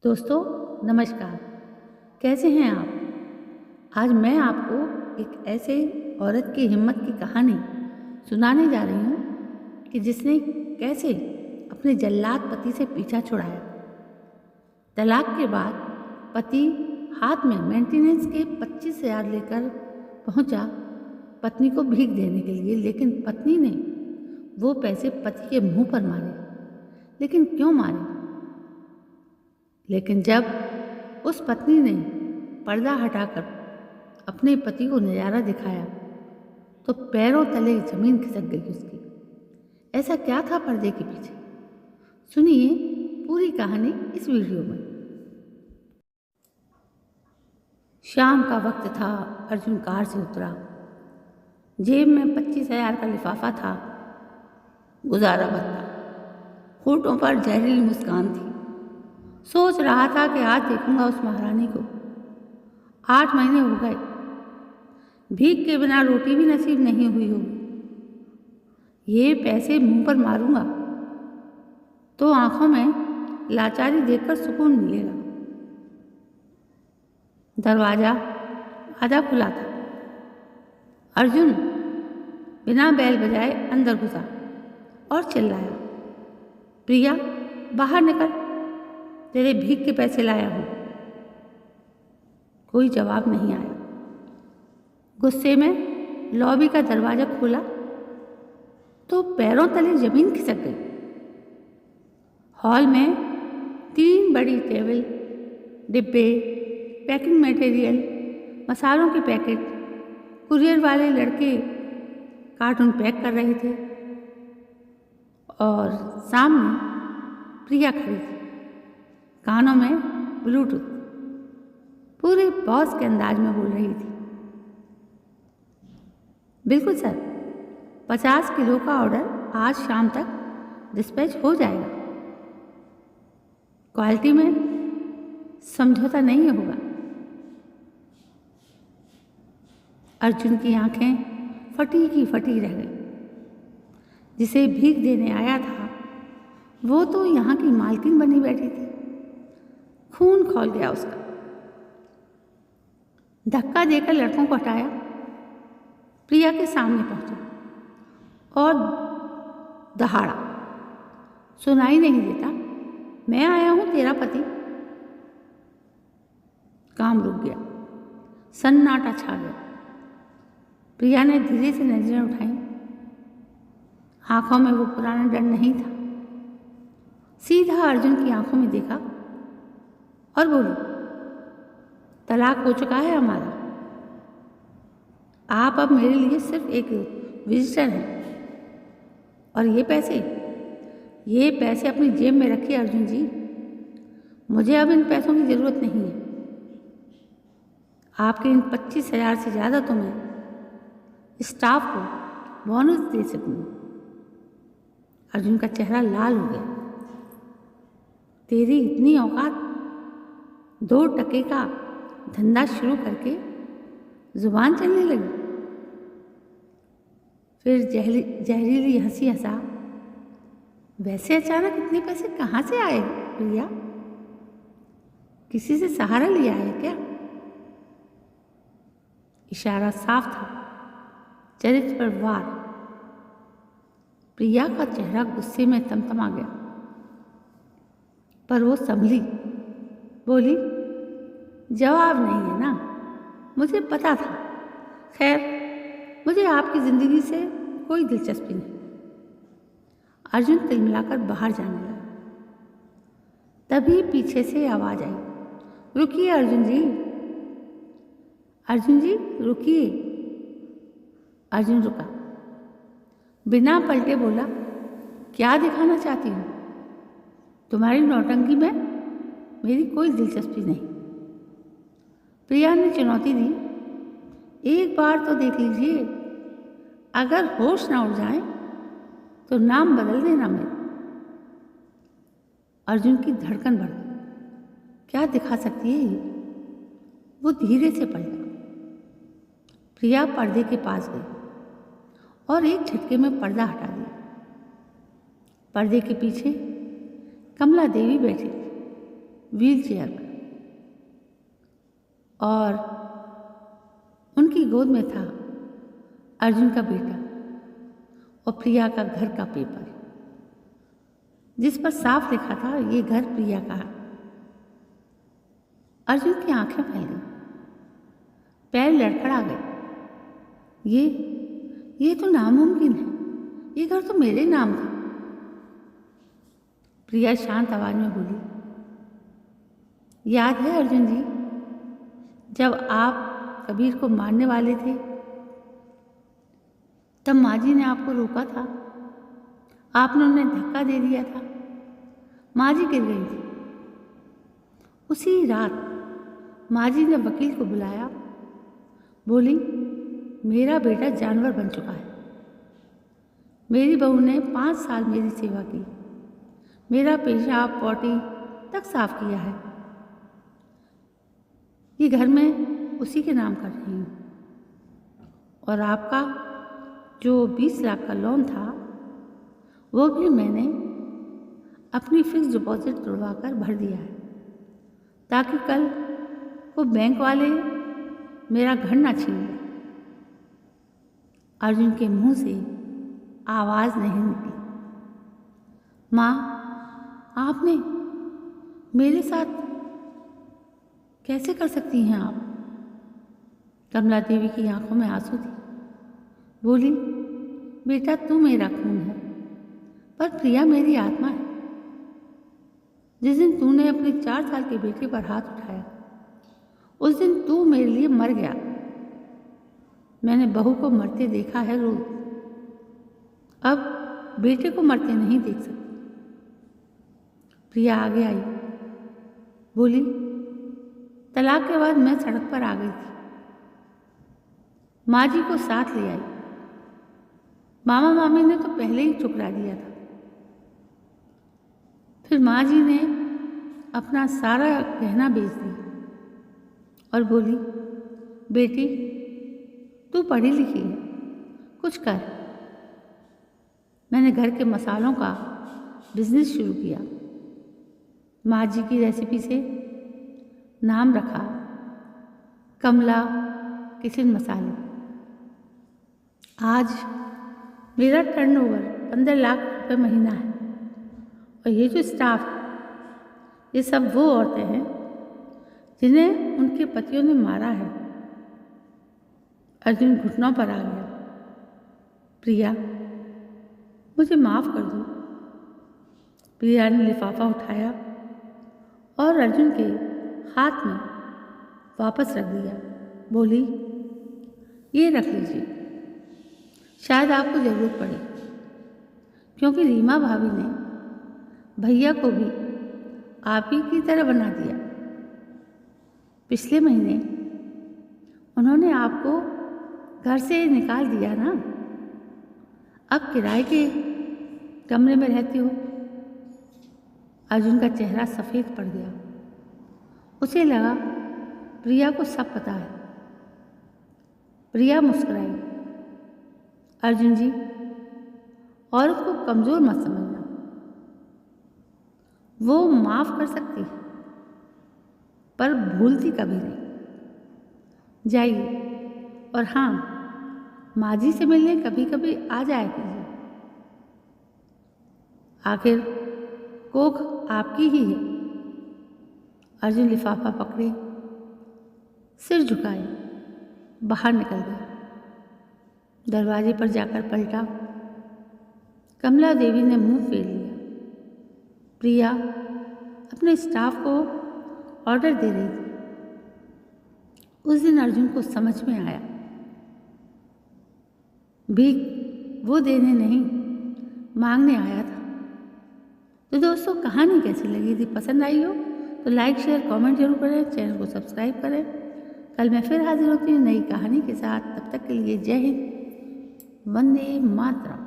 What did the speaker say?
दोस्तों नमस्कार। कैसे हैं आप। आज मैं आपको एक ऐसे औरत की हिम्मत की कहानी सुनाने जा रही हूँ कि जिसने कैसे अपने जल्लाद पति से पीछा छुड़ाया। तलाक के बाद पति हाथ में मेंटेनेंस के 25,000 लेकर पहुंचा पत्नी को भीख देने के लिए, लेकिन पत्नी ने वो पैसे पति के मुंह पर मारे। लेकिन क्यों मारे? लेकिन जब उस पत्नी ने पर्दा हटाकर अपने पति को नज़ारा दिखाया तो पैरों तले जमीन खिसक गई उसकी। ऐसा क्या था पर्दे के पीछे? सुनिए पूरी कहानी इस वीडियो में। शाम का वक्त था। अर्जुन कार से उतरा। जेब में 25,000 का लिफाफा था। गुजारा भत्ता, होठों पर जहरीली मुस्कान थी। सोच रहा था कि आज देखूंगा उस महारानी को। 8 महीने हो गए, भीख के बिना रोटी भी नसीब नहीं हुई होगी। ये पैसे मुंह पर मारूंगा तो आंखों में लाचारी देखकर सुकून मिलेगा। दरवाजा आधा खुला था। अर्जुन बिना बैल बजाए अंदर घुसा और चिल्लाया, प्रिया बाहर निकल, तेरे भीख के पैसे लाया हूं। कोई जवाब नहीं आया। गुस्से में लॉबी का दरवाजा खोला तो पैरों तले जमीन खिसक गई। हॉल में 3 बड़ी टेबल, डिब्बे, पैकिंग मटेरियल, मसालों के पैकेट, कुरियर वाले लड़के कार्टून पैक कर रहे थे और सामने प्रिया खड़ी थी, कानों में ब्लूटूथ, पूरे बॉस के अंदाज में बोल रही थी। बिल्कुल सर, 50 किलो का ऑर्डर आज शाम तक डिस्पैच हो जाएगा। क्वालिटी में समझौता नहीं होगा। अर्जुन की आंखें फटी की फटी रह गई। जिसे भीख देने आया था वो तो यहाँ की मालकिन बनी बैठी थी। खून खौल गया उसका। धक्का देकर लड़कों को हटाया, प्रिया के सामने पहुंचा और दहाड़ा, सुनाई नहीं देता, मैं आया हूं तेरा पति। काम रुक गया, सन्नाटा छा गया। प्रिया ने धीरे से नजरें उठाई। आंखों में वो पुराना डर नहीं था। सीधा अर्जुन की आंखों में देखा और बोली, तलाक हो चुका है हमारा। आप अब मेरे लिए सिर्फ एक विजिटर हैं। और ये पैसे अपनी जेब में रखिए अर्जुन जी। मुझे अब इन पैसों की ज़रूरत नहीं है। आपके इन 25,000 से ज़्यादा तो मैं स्टाफ को बोनस दे सकूँगा। अर्जुन का चेहरा लाल हो गया। तेरी इतनी औकात? 2 टके का धंधा शुरू करके जुबान चलने लगी। फिर जहरीली हंसी हंसा। वैसे अचानक इतने पैसे कहाँ से आए प्रिया? किसी से सहारा लिया है क्या? इशारा साफ था, चरित्र पर वार। प्रिया का चेहरा गुस्से में तमतमा गया, पर वो संभली, बोली, जवाब नहीं है ना, मुझे पता था। खैर, मुझे आपकी ज़िंदगी से कोई दिलचस्पी नहीं। अर्जुन तिलमिलाकर बाहर जाने लगा। तभी पीछे से आवाज़ आई, रुकिए अर्जुन जी, अर्जुन जी रुकिए। अर्जुन रुका, बिना पलटे बोला, क्या दिखाना चाहती हो? तुम्हारी नौटंकी में मेरी कोई दिलचस्पी नहीं। प्रिया ने चुनौती दी, एक बार तो देख लीजिए, अगर होश ना उड़ जाए तो नाम बदल देना मेरा। अर्जुन की धड़कन बढ़ गई। क्या दिखा सकती है ये? वो धीरे से पलटा। प्रिया पर्दे के पास गई और एक झटके में पर्दा हटा दिया। पर्दे के पीछे कमला देवी बैठी थी। व्हीलचेयर पर, और उनकी गोद में था अर्जुन का बेटा और प्रिया का घर का पेपर, जिस पर साफ लिखा था ये घर प्रिया का है। अर्जुन की आंखें फैल गई, पैर लड़खड़ा गए। ये तो नामुमकिन है, ये घर तो मेरे नाम था। प्रिया शांत आवाज में बोली, याद है अर्जुन जी, जब आप कबीर को मारने वाले थे तब माँ जी ने आपको रोका था, आपने उन्हें धक्का दे दिया था, माँ जी गिर गई थी। उसी रात माँ जी ने वकील को बुलाया, बोली मेरा बेटा जानवर बन चुका है, मेरी बहू ने 5 साल मेरी सेवा की, मेरा पेशाब पॉटी तक साफ किया है, ये घर में उसी के नाम कर रही हूँ, और आपका जो 20 लाख का लोन था वो भी मैंने अपनी फिक्स डिपॉजिट तोड़वा कर भर दिया है, ताकि कल को बैंक वाले मेरा घर ना छीन लें। अर्जुन के मुंह से आवाज़ नहीं निकली। माँ, आपने मेरे साथ कैसे कर सकती हैं आप? कमला देवी की आंखों में आंसू थे। बोली, बेटा तू मेरा खून है, पर प्रिया मेरी आत्मा है। जिस दिन तूने अपने 4 साल के बेटे पर हाथ उठाया, उस दिन तू मेरे लिए मर गया। मैंने बहू को मरते देखा है रोज, अब बेटे को मरते नहीं देख सकती। प्रिया आगे आई, बोली, तलाक के बाद मैं सड़क पर आ गई थी, माँ जी को साथ ले आई। मामा मामी ने तो पहले ही ठुकरा दिया था। फिर माँ जी ने अपना सारा गहना बेच दिया और बोली, बेटी तू पढ़ी लिखी है, कुछ कर। मैंने घर के मसालों का बिजनेस शुरू किया। माँ जी की रेसिपी से नाम रखा कमला किचन मसाले। आज मेरा टर्नओवर 15 लाख रुपए महीना है, और ये जो स्टाफ है ये सब वो औरतें हैं जिन्हें उनके पतियों ने मारा है। अर्जुन घुटनों पर आ गया। प्रिया, मुझे माफ़ कर दो। प्रिया ने लिफाफा उठाया और अर्जुन के हाथ में वापस रख दिया। बोली, ये रख लीजिए, शायद आपको ज़रूरत पड़े, क्योंकि रीमा भाभी ने भैया को भी आप ही की तरह बना दिया। पिछले महीने उन्होंने आपको घर से निकाल दिया ना, अब किराए के कमरे में रहती हो। अर्जुन का चेहरा सफ़ेद पड़ गया। उसे लगा प्रिया को सब पता है। प्रिया मुस्कुराई। अर्जुन जी, औरत को कमज़ोर मत समझना, वो माफ़ कर सकती है पर भूलती कभी नहीं। जाइए, और हाँ, माँ जी से मिलने कभी कभी आ जाया कीजिए, आखिर कोख आपकी ही है। अर्जुन लिफाफा पकड़े, सिर झुकाए, बाहर निकल गया। दरवाजे पर जाकर पलटा। कमला देवी ने मुंह फेर लिया। प्रिया अपने स्टाफ को ऑर्डर दे रही थी। उस दिन अर्जुन को समझ में आया, भीख वो देने नहीं मांगने आया था। तो दोस्तों, कहानी कैसी लगी थी? पसंद आई हो तो लाइक शेयर कमेंट जरूर करें, चैनल को सब्सक्राइब करें। कल मैं फिर हाजिर होती हूँ नई कहानी के साथ। तब तक के लिए जय हिंद, वंदे मातरम।